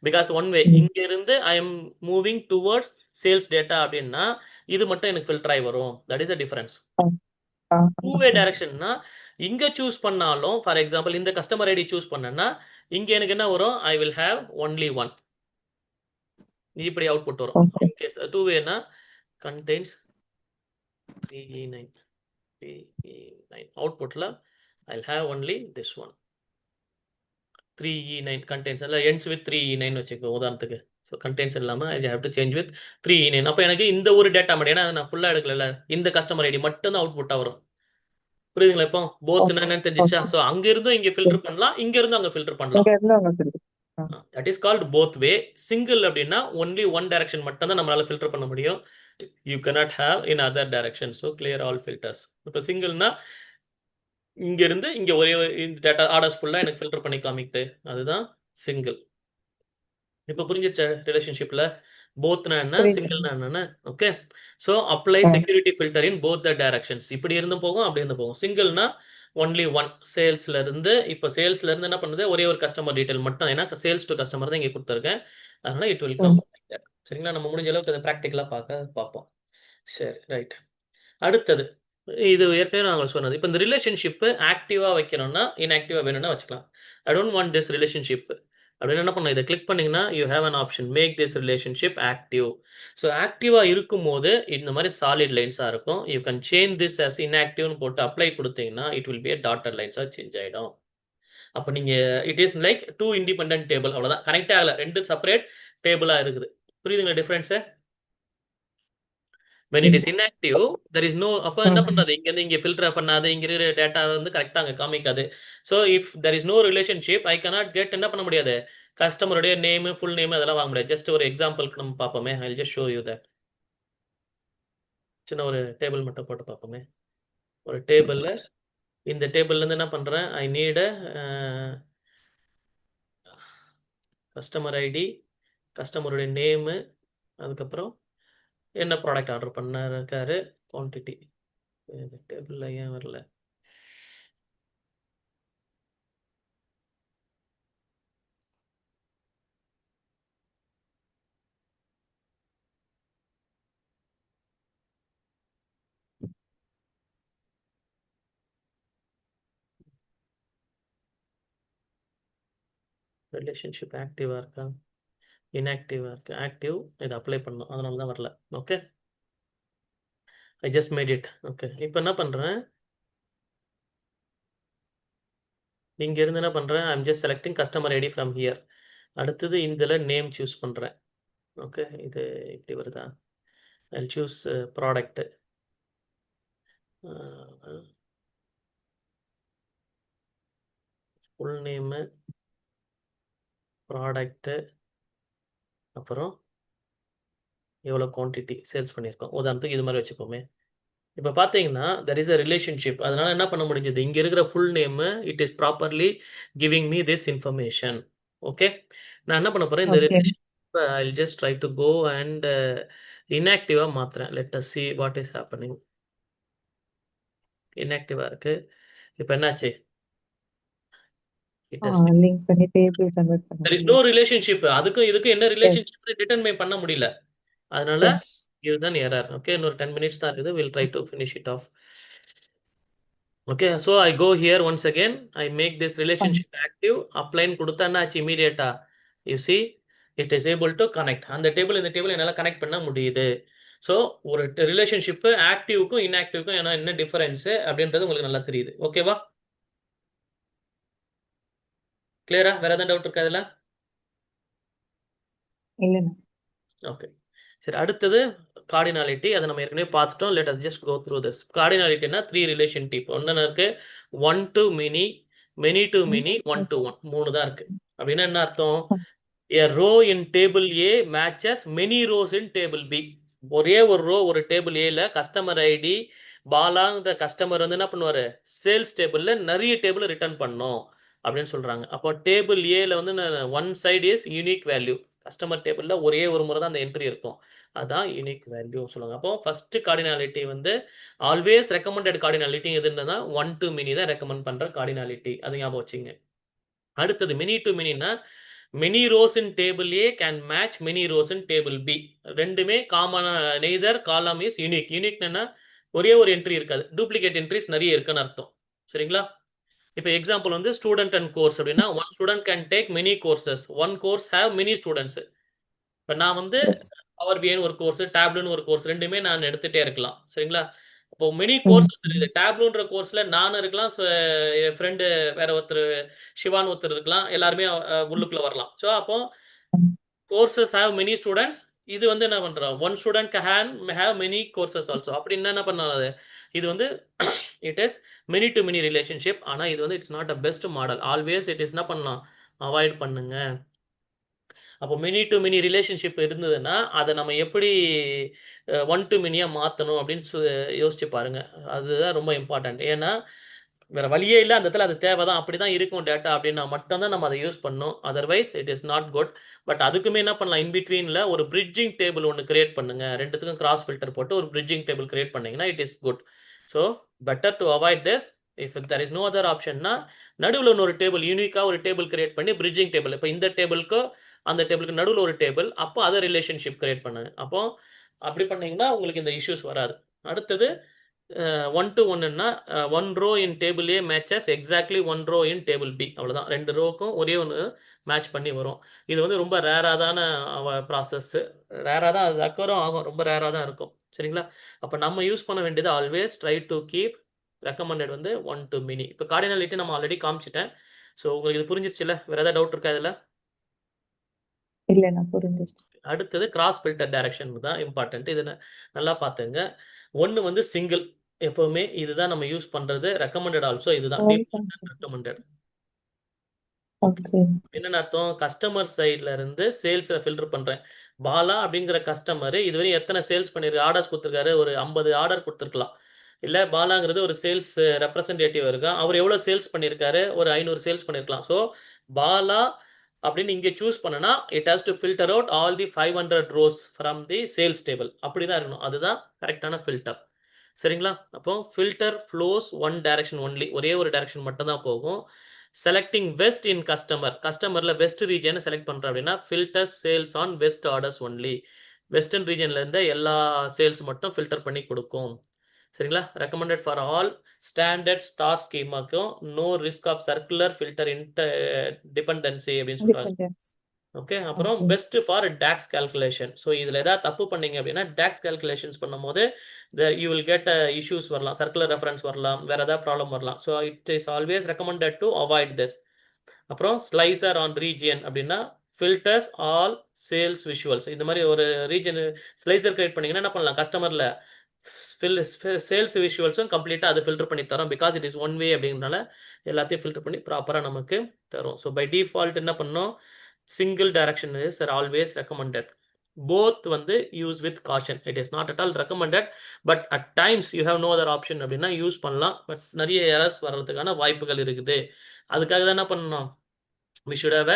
பிகாஸ் ஒன் வே ம். இங்க இருந்து I am moving towards sales data அப்படின்னா இது மட்டும் எனக்கு ஃபில்டர் ஆகி வரும். That is a difference. Ah, ah, two ah, way ah. டைரக்ஷன்னா இங்க சூஸ் பண்ணாலும், ஃபார் எக்ஸாம்பிள் இந்த கஸ்டமர் ஐடி சூஸ் பண்ணேன்னா இங்க எனக்கு என்ன வரும், I will have only one, இப்படி அவுட்புட் வரும். ஓகே. இன்கேஸ் டூ வேனா கண்டெய்ன்ஸ் 3E9 3E9 அவுட்புட்ல I'll have only this one 3E9 contains அல்ல ends with 3E9 வச்சுக்கோ உதாரணத்துக்கு. ஸோ கண்டெய்ன்ஸ் இல்லாம I have to change with 3E9. அப்போ எனக்கு இந்த ஒரு டேட்டா மட்டும், ஏன்னா நான் ஃபுல்லா எடுக்கல, இந்த கஸ்டமர் ஐடி மட்டும் தான் அவுட்புட்டா வரும். புரியுதுங்களா? இப்போ போத்னா ஓகே. என்னன்னு தெரிஞ்சிச்சா? ஓகே. ஸோ அங்க இருந்தும் இங்க ஃபில்டர் எஸ். பண்ணலாம், இங்க இருந்தும் அங்க ஃபில்டர் இங்க பண்ணலாம். இருந்து அவங்க சொல்லுது. ஆ. That is called both way. Single அப்படின்னா ஒன்லி ஒன் டைரக்ஷன் மட்டும் தான் நம்மளால ஃபில்டர் பண்ண முடியும். You cannot have in other direction. So clear all filters. இப்போ சிங்கிள்னா இங்க இருந்து இங்க ஒரே இந்த டேட்டா ஆர்டர்ஸ் ஃபுல்லா எனக்கு ஃபில்டர் பண்ணி காமிக்குது, அதுதான் சிங்கிள். இப்போ புரிஞ்சிருச்சா ரிலேஷன்ஷிப்ல போத்னா என்ன, புரியுது. சிங்கிள்னா என்னன்னு? Okay. So apply ah. Security filter in both the directions. இப்படி இருந்து போகும், அப்படி இருந்து போகும். சிங்கிள்னா ஒன்லி ஒன் சேல்ஸ்ல இருந்து, இப்போ சேல்ஸ்ல இருந்து என்ன பண்ணுது, ஒரே ஒரு கஸ்டமர் டீடைல் மட்டும், ஏன்னா சேல்ஸ் டு கஸ்டமர் தான் இங்க கொடுத்துருக்கேன், அதனால இட் வில் கம் ம். Like that. சரிங்களா? நம்ம முடிஞ்ச அளவுக்கு அதை ப்ராக்டிக்கலா பார்ப்போம். சரி, ரைட். அடுத்தது இது ஏற்கனவே நாங்கள் சொன்னது. இப்போ இந்த ரிலேஷன்ஷிப் ஆக்டிவா வைக்கணும்னா இன்ஆக்டிவா வேணும்னா வச்சுக்கலாம். I don't want this relationship அப்படின்னு என்ன பண்ணணும், இதை கிளிக் பண்ணீங்கன்னா you have an option make this relationship active. So ஆக்டிவா இருக்கும்போது இந்த மாதிரி சாலிட் லைன்ஸா இருக்கும். You can change this as இன்ஆக்டிவ்னு போட்டு அப்ளை கொடுத்தீங்கன்னா இட் வில் பி டாட்டர் லைன்ஸா சேஞ்ச் ஆயிடும். அப்போ நீங்க it is like two independent table, அவ்வளவுதான். கனெக்டே ஆகல, ரெண்டு செப்பரேட் டேபிளா இருக்குது. புரியுதுங்களா difference? when it is yes. inactive there is no, அப்ப ஆ. என்ன பண்றது, இங்க இருந்து இங்க ஃபில்டர் பண்ணாது, இங்க இருக்கிற டேட்டா வந்து கரெக்டா அங்க காமிக்காது. So if there is no relationship I cannot get, என்ன பண்ண முடியாது, கஸ்டமருடைய நேம் ஃபுல் நேம் அதெல்லாம் வாங்க முடியாது. ஜஸ்ட் ஒரு எக்ஸாம்பிளுக்கு நம்ம பார்ப்போமே, I'll just show you that. சின்ன ஒரு டேபிள் மட்டும் போட்டு பார்ப்போமே. ஒரு டேபிள்ல இந்த டேபிள்ல இருந்து என்ன பண்றேன், ஐ நீட் கஸ்டமர் ஐடி, கஸ்டமருடைய நேம், அதுக்கப்புறம் என்ன ப்ராடக்ட் ஆர்டர் பண்ணாரு, குவான்டிட்டி. டேபிள்ல ஏன் வரல? ரிலேஷன்ஷிப் ஆக்டிவா இருக்கா, இன்ஆக்டிவா இருக்கு? ஆக்டிவ், இதை அப்ளை பண்ணணும், அதனால தான் வரல. Okay, I just made it. Okay, இப்போ என்ன பண்றேன், இங்க இருந்து என்ன பண்றேன், I'm just selecting customer ID from here. அடுத்தது இதுல நேம் சூஸ் பண்றேன். ஓகே, இது இப்படி வருதா? I choose product, full name, product, அப்புறம் எவ்வளோ குவான்டிட்டி சேல்ஸ் பண்ணியிருக்கோம், உதாரணத்துக்கு இது மாதிரி வச்சுப்போமே. இப்போ பார்த்தீங்கன்னா தெர் இஸ் அ ரிலேஷன்ஷிப். அதனால என்ன பண்ண முடிஞ்சது, இங்கே இருக்கிற full name it is properly giving me this information. Okay, நான் என்ன பண்ண போகிறேன், இந்த okay. Relationship I just try to go and இன்ஆக்டிவாக மாற்றுறேன். Let us see what is happening. இன்ஆக்டிவாக இருக்கு. இப்போ என்னாச்சு, இட் ஹஸ் லிங்க் பண்ணி டேபிள் கன்வெர்ட் பண்ண தெர் இஸ் நோ முடியும். ரிலேஷன்ஷிப். அதுக்கும் இதுக்கும் என்ன எஸ். ரிலேஷன்ஷிப் டிட்டர்மைன் பண்ண முடியல. அதனால எஸ். இதுதான் எரர். ஓகே, இன்னொரு 10 minutes தான் இருக்குது. Will try to finish it of. Okay, so I go here once again. I make this relationship active. Apply கொடுத்தா என்னாச்சு, immediate-ஆ you see it is able to connect. அந்த டேபிள் இந்த table என்னால connect பண்ண முடியுது. ஸோ ஒரு ரிலேஷன்ஷிப் ஆக்டிவ்க்கும் இன்ஆக்டிவ்க்கும் என்ன difference அப்படின்றது உங்களுக்கு நல்லா தெரியுது. ஓகேவா? கிளியரா? வேற ஏதாவது டவுட் இருக்கா இதுல? இல்லைண்ணா. ஓகே, சரி. அடுத்தது கார்டினாலிட்டி. அதை நம்ம ஏற்கனவே பார்த்துட்டோம். Let us just go through this. கார்டினாலிட்டினா 3 ரிலேஷன் டைப். ஒன்னு இருக்கு one to many, many to many, one to one, 3 தான் இருக்கு. அப்படின்னா என்ன அர்த்தம், a row in table A matches many rows in table B. ஒரே ஒரு ரோ ஒரு டேபிள் ஏல கஸ்டமர் ஐடி பாலாங்கிற கஸ்டமர் வந்து என்ன பண்ணுவாரு, சேல்ஸ் டேபிள்ல நிறைய டேபிள் ரிட்டர்ன் பண்ணணும் அப்படின்னு சொல்றாங்க. அப்போ டேபிள் ஏல வந்து one side is unique value. Customer டேபிள்ல ஒரே ஒரு முறை தான் அந்த என்ட்ரி இருக்கும். அதான் யூனிக் வேல்யூ சொல்லுவாங்க. அப்போ ஃபர்ஸ்ட் கார்டினாலிட்டி வந்து ஆல்வேஸ் ரெக்கமெண்டட் கார்டினாலிட்டி எதுன்னா ஒன் டு மெனி தான் ரெக்கமெண்ட் பண்ற கார்டினாலிட்டி. அது ஞாபகம் வச்சுங்க. அடுத்தது மெனி டு மெனினா many rows in table A can match many rows in table B. ரெண்டுமே common, neither column is unique. யூனிக்னா ஒரே ஒரு என்ட்ரி இருக்காது, டூப்ளிகேட் என்ட்ரிஸ் நிறைய இருக்குன்னு அர்த்தம். சரிங்களா? இப்போ எக்ஸாம்பிள் வந்து ஸ்டூடெண்ட் அண்ட் கோர்ஸ் அப்படின்னா one student can take many courses, one course have many students. இப்போ நான் வந்து Yes. பவர் பிஐன்னு ஒரு கோர்ஸ், டேப்லூன்னு ஒரு கோர்ஸ், ரெண்டுமே நான் எடுத்துட்டே இருக்கலாம். சரிங்களா? அப்போ மெனி ம். கோர்சஸ் இருக்குது. டேப்லூன்ற கோர்ஸ்ல நானும் இருக்கலாம், என் ஃப்ரெண்டு வேற ஒருத்தர் சிவான் ஒருத்தர் இருக்கலாம், எல்லாருமே உள்ளுக்குள்ள வரலாம். ஸோ அப்போ ம். Courses have many students. இது வந்து என்ன பண்றோம், one student can have many courses also. அப்படி என்ன பண்ணாது, இது வந்து it is many to many relationship. ஆனா இது வந்து it's not a best model. Always it is என்ன பண்ணலாம், அவாய்ட் பண்ணுங்க. அப்போ மெனி டு மெனி ரிலேஷன்ஷிப் இருந்ததுன்னா அதை நம்ம எப்படி ஒன் டு மெனியா மாற்றணும் அப்படின்னு யோசிச்சு பாருங்க. அதுதான் ரொம்ப இம்பார்ட்டன்ட். ஏன்னா வேற வழியே இல்லை, அந்த இடத்துல அது தேவை தான், அப்படி தான் இருக்கும் டேட்டா அப்படின்னா மட்டும்தான் நம்ம அதை யூஸ் பண்ணணும். Otherwise it is not good. But அதுக்குமே என்ன பண்ணலாம், இன் பிட்வீனில் ஒரு பிரிட்ஜிங் டேபிள் ஒன்று கிரியேட் பண்ணுங்க. ரெண்டுத்துக்கும் கிராஸ் ஃபில்டர் போட்டு ஒரு பிரிட்ஜிங் டேபிள் கிரியேட் பண்ணீங்கன்னா it is good. So better to avoid this. If there is no other ஆப்ஷன்னா நடுவில் இன்னொரு டேபிள், யூனிக்காக ஒரு டேபிள் கிரியேட் பண்ணி பிரிட்ஜிங் டேபிள், இப்போ இந்த டேபிளுக்கோ அந்த டேபிளுக்கு நடுவில் ஒரு டேபிள், அப்போ அதை ரிலேஷன்ஷிப் கிரியேட் பண்ணுங்க. அப்போ அப்படி பண்ணீங்கன்னா உங்களுக்கு இந்த இஷ்யூஸ் வராது. அடுத்தது ஒன் டு ஒன்னுன்னா one row in table A matches exactly one row in table B. அவ்வளோதான், ரெண்டு ரோக்கும் ஒரே ஒன்று மேட்ச் பண்ணி வரும். இது வந்து ரொம்ப ரேராக தான ப்ராசஸ், ரேராக தான் அது அக்கறம் ஆகும், ரொம்ப ரேராக தான் இருக்கும். சரிங்களா? அப்போ நம்ம யூஸ் பண்ண வேண்டியது always try to keep recommended வந்து ஒன் டு மெனி. இப்போ கார்டினாலிட்டி நம்ம ஆல்ரெடி காமிச்சிட்டேன். ஸோ உங்களுக்கு இது புரிஞ்சிருச்சுல? வேறு ஏதாவது டவுட் இருக்கா இதில்? இல்ல, நான் புரிஞ்சுச்சு. அடுத்தது கிராஸ் ஃபில்டர் டைரக்ஷன் தான் இம்பார்ட்டன்ட். இது நல்லா பார்த்துங்க. ஒன்று வந்து சிங்கிள், எப்பவுமே இதுதான் நம்ம யூஸ் பண்றது. ரெக்கமெண்டட் ஆல்சோ இதுதான், டிஃபால்ட் அண்ட் ரெக்கமெண்டட். ஓகே. என்னென்ன அர்த்தம், கஸ்டமர் சைட்ல இருந்து சேல்ஸை ஃபில்டர் பண்றேன். பாலா அப்படிங்கிற கஸ்டமர் இதுவரை எத்தனை சேல்ஸ் பண்ணிருக்கு, ஆர்டர்ஸ் கொடுத்துருக்காரு, ஒரு 50 ஆர்டர் கொடுத்துருக்கலாம். இல்லை பாலாங்கிறது ஒரு சேல்ஸ் ரெப்ரசன்டேட்டிவ் இருக்கான், அவர் எவ்வளோ சேல்ஸ் பண்ணியிருக்காரு, ஒரு 500 சேல்ஸ் பண்ணியிருக்கலாம். ஸோ பாலா அப்படின்னு இங்கே சூஸ் பண்ணனா it has to filter out all the 500 rows from the sales table. அப்படி தான் இருக்கணும், அதுதான் கரெக்டான ஃபில்டர். சரிங்களா? அப்போ filter flows one direction only, ஒரே ஒரு டைரக்ஷன் மட்டும் தான் போகும். செலக்டிங் வெஸ்ட் இன் கஸ்டமர், கஸ்டமரில் வெஸ்ட் ரீஜனை செலக்ட் பண்ணுறோம் அப்படின்னா filter sales on west orders only. Western ரீஜனில் இருந்த எல்லா சேல்ஸ் மட்டும் ஃபில்டர் பண்ணி கொடுக்கும். சரிங்களா? Recommended for all standard star ஸ்கீமாக்கும் no risk of circular filter dependency அப்படின்னு சொல்கிறாங்க. Dependence. ஓகே. அப்புறம் Okay. Best for DAX calculation. So இதில் ஏதாவது தப்பு பண்ணீங்க அப்படின்னா டாக்ஸ் கால்குலேஷன்ஸ் பண்ணும்போது யூ வில் கெட் இஷ்யூஸ் வரலாம், சர்க்குலர் ரெஃபரன்ஸ் வரலாம், வேற ஏதாவது ப்ராப்ளம் வரலாம். So it is always recommended to avoid this. அப்புறம் ஸ்லைசர் ஆன் ரீஜியன் அப்படின்னா ஃபில்டர்ஸ் ஆல் சேல்ஸ் விஷுவல்ஸ். இந்த மாதிரி ஒரு ரீஜன் ஸ்லைசர் கிரியேட் பண்ணீங்கன்னா என்ன பண்ணலாம், கஸ்டமரில் சேல்ஸ் விஷுவல்ஸும் கம்ப்ளீட்டாக அது ஃபில்டர் பண்ணி தரோம். Because it is one way அப்படிங்கிறனால எல்லாத்தையும் ஃபில்டர் பண்ணி ப்ராப்பராக நமக்கு தரும். ஸோ பை டிஃபால்ட் என்ன பண்ணோம், single direction is always recommended. Both வந்து use with caution, it is not at all recommended. But at times you have no other option அப்படின்னா யூஸ் பண்ணலாம். பட் நிறைய எரர்ஸ் வர்றதுக்கான வாய்ப்புகள் இருக்குது. அதுக்காக தான் என்ன பண்ணணும், வி ஷுட் ஹேவ்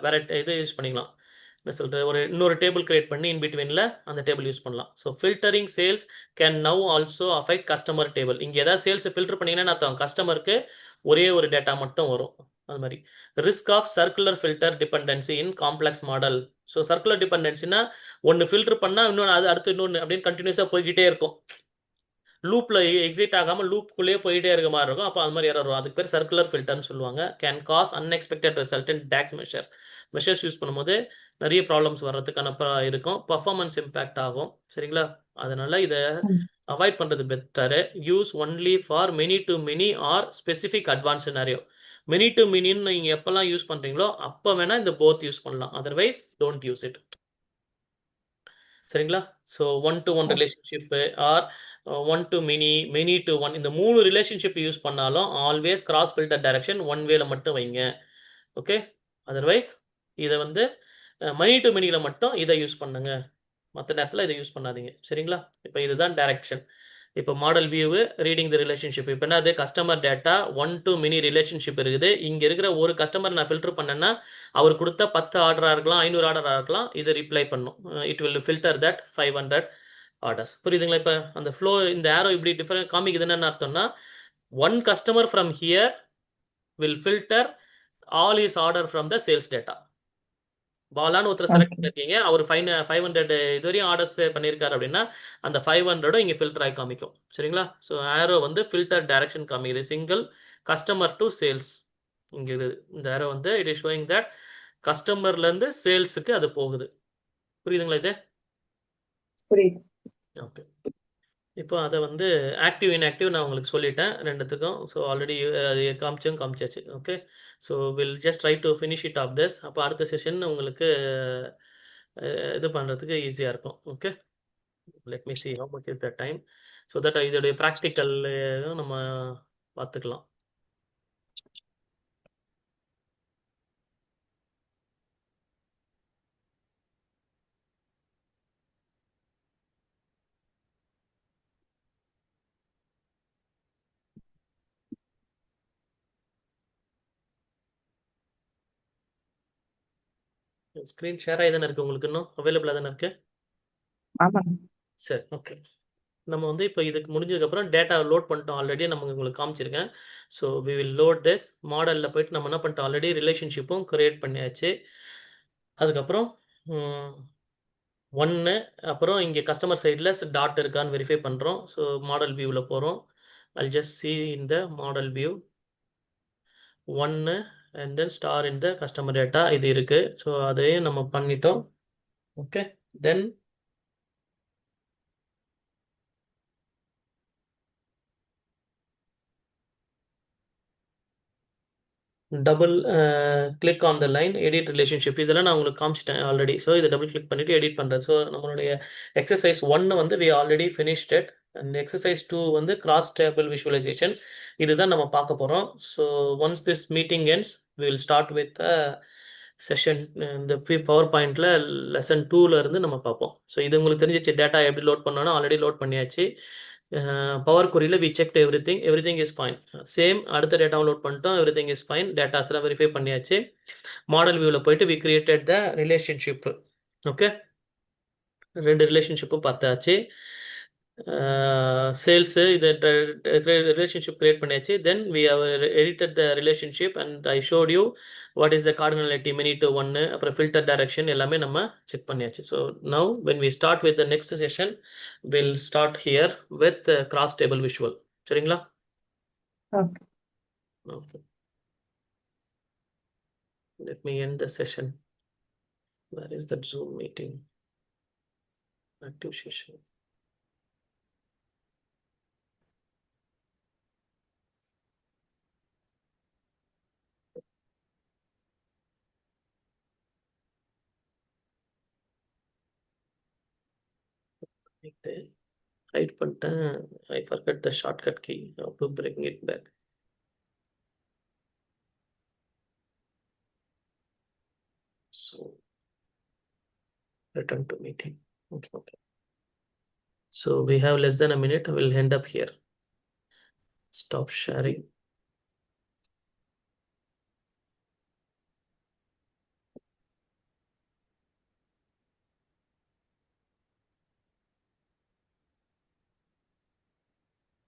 வேற இது யூஸ் பண்ணிக்கலாம். என்ன சொல்கிறது, ஒரு இன்னொரு டேபிள் கிரியேட் பண்ணி இன் பிட்வீனில் அந்த டேபிள் யூஸ் பண்ணலாம். So filtering sales can now also affect customer table. இங்கே ஏதாவது சேல்ஸை ஃபில்டர் பண்ணிங்கன்னா அர்த்தம் கஸ்டமருக்கு ஒரே ஒரு டேட்டா மட்டும் வரும். அது மாதிரி risk of circular filter dependency in complex model. So circular டிபெண்டன்சினா ஒன்று ஃபில்டர் பண்ணால் இன்னொன்று அது அடுத்து இன்னொன்று அப்படின்னு கண்டினியூஸாக போய்கிட்டே இருக்கும். லூப்பில் எக்ஸிட் ஆகாமல் லூப்புக்குள்ளேயே போயிட்டே இருக்க மாதிரி இருக்கும். அப்போ அது மாதிரி எரர் வரும். அதுக்கு பேர் சர்க்குலர் ஃபில்டர்னு சொல்லுவாங்க. Can cause unexpected result in DAX measures use பண்ணும்போது நிறைய ப்ராப்ளம்ஸ் வர்றதுக்கான இருக்கும். பர்ஃபார்மன்ஸ் இம்பேக்ட் ஆகும். சரிங்களா? அதனால இதை அவாய்ட் பண்ணுறது better. Use only for many to many or specific advance scenario. Many to மெனின்னு நீங்கள் எப்போல்லாம் யூஸ் பண்ணுறீங்களோ அப்போ வேணால் இந்த போத் யூஸ் பண்ணலாம். Otherwise don't use it. சரிங்களா? So one to one relationship or one to many, many to one, இந்த 3 ரிலேஷன்ஷிப் யூஸ் பண்ணாலும் always cross filter direction one வேல மட்டும் வைங்க. ஓகே? அதர்வைஸ் இதை வந்து மெனி டு மெனியில் மட்டும் இதை யூஸ் பண்ணுங்க, மற்ற நேரத்தில் இதை யூஸ் பண்ணாதீங்க. சரிங்களா? இப்போ இதுதான் டைரக்ஷன். இப்போ model view reading the relationship. இப்போ என்ன அது customer data 1 to many relationship இருக்குது. இங்கே இருக்கிற ஒரு கஸ்டமர் நான் ஃபில்டர் பண்ணேன்னா அவர் கொடுத்த 10 ஆர்டராக இருக்கலாம், 500 ஆர்டராக இருக்கலாம், இது ரிப்ளை பண்ணும். It will filter that 500 orders. புரியுதுங்களா? இப்போ அந்த ஃப்ளோ இந்த ஆரோ இப்படி டிஃபரெண்ட் காமிக்குது. என்னன்னு அர்த்தம்னா one customer from here will filter all is order from the sales data. பாலான்னு ஒருத்தர் செலக்ட் ஓகே பண்ணிருக்கீங்க, அவர் 500 இதுவரையும் ஆர்டர்ஸ் பண்ணியிருக்காரு அப்படின்னா அந்த 500 இங்கே ஃபில்டர் ஆகி காமிக்கும். சரிங்களா? ஸோ ஆரோ வந்து ஃபில்டர் டைரக்ஷன் காமிக்குது. சிங்கிள் கஸ்டமர் டு சேல்ஸ் இங்கே இருக்குது. இந்த ஆரோ வந்து இட் இஸ் ஷோயிங் தட் கஸ்டமர்லேருந்து சேல்ஸுக்கு அது போகுது. புரியுதுங்களா இது? புரியுது. ஓகே. இப்போ அதை வந்து ஆக்டிவ் இன்ஆக்டிவ் நான் உங்களுக்கு சொல்லிட்டேன் ரெண்டுத்துக்கும். ஸோ ஆல்ரெடி அது காமிச்சாச்சு. Okay. So will just try to finish it off this. அப்போ அடுத்த செஷன் உங்களுக்கு இது பண்ணுறதுக்கு ஈஸியாக இருக்கும். Okay. Let me see how much is the time so that இதோடைய ப்ராக்டிக்கல் நம்ம பார்த்துக்கலாம். ஸ்க்ரீன் ஷேர் ஆகி தானே இருக்குது உங்களுக்கு? இன்னும் அவைலபிளாக தானே இருக்குது? ஆமாங்க. சரி, ஓகே. நம்ம வந்து இப்போ இதுக்கு முடிஞ்சதுக்கப்புறம் டேட்டா லோட் பண்ணிட்டோம். ஆல்ரெடி நம்ம உங்களுக்கு காமிச்சிருக்கேன். So we will load this. மாடலில் போயிட்டு நம்ம என்ன பண்ணிட்டோம், ஆல்ரெடி ரிலேஷன்ஷிப்பும் கிரியேட் பண்ணியாச்சு. அதுக்கப்புறம் 1 அப்புறம் இங்கே கஸ்டமர் சைடில் டாட் இருக்கான்னு வெரிஃபை பண்ணுறோம். ஸோ மாடல் வியூவில் போகிறோம். I'll just see in the model view 1 and then star in the customer data இது இருக்கு. ஸோ அதையும் நம்ம பண்ணிட்டோம். Okay. Then double click on the line edit relationship. இதெல்லாம் நான் உங்களுக்கு காமிச்சிட்டேன் ஆல்ரெடி. ஸோ இதை டபுள் கிளிக் பண்ணிவிட்டு எடிட் பண்ணுறது. ஸோ நம்மளுடைய எக்ஸசைஸ் 1 வந்து we already finished it. And exercise 2 வந்து கிராஸ் டேபிள் விஷுவலைசேஷன். இதுதான் நம்ம பார்க்க போகிறோம். So once this meeting ends we will start with session. இந்த பவர் பாயிண்டில் லெசன் 2ல இருந்து நம்ம பார்ப்போம். ஸோ இது உங்களுக்கு தெரிஞ்சிச்சு. டேட்டா எப்படி லோட் பண்ணோன்னா ஆல்ரெடி லோட் பண்ணியாச்சு. பவர் கொரியில் we checked everything is fine. Same அடுத்த டேட்டாவை லோட் பண்ணிட்டோம், எவ்ரிதிங் இஸ் ஃபைன். டேட்டாஸ் எல்லாம் வெரிஃபை பண்ணியாச்சு. மாடல் வியூவில் போயிட்டு we created the relationship. Okay. 2 ரிலேஷன்ஷிப்பும் பார்த்தாச்சு. சேல்ஸு இது ரிலேஷன்ஷிப் கிரியேட் பண்ணியாச்சு. Then we have edited the relationship and I showed you what is the cardinality many to 1 அப்புறம் ஃபில்டர் டைரக்ஷன் எல்லாமே நம்ம செக் பண்ணியாச்சு. So now when we start with the next session will start here with cross table visual. சரிங்களா? Okay. Okay. Let me end the session. Where is that Zoom meeting? Active session. Hide button. I forgot the shortcut key. How to bring it back? So return to meeting. Okay. So we have less than a minute. I will end up here. Stop sharing.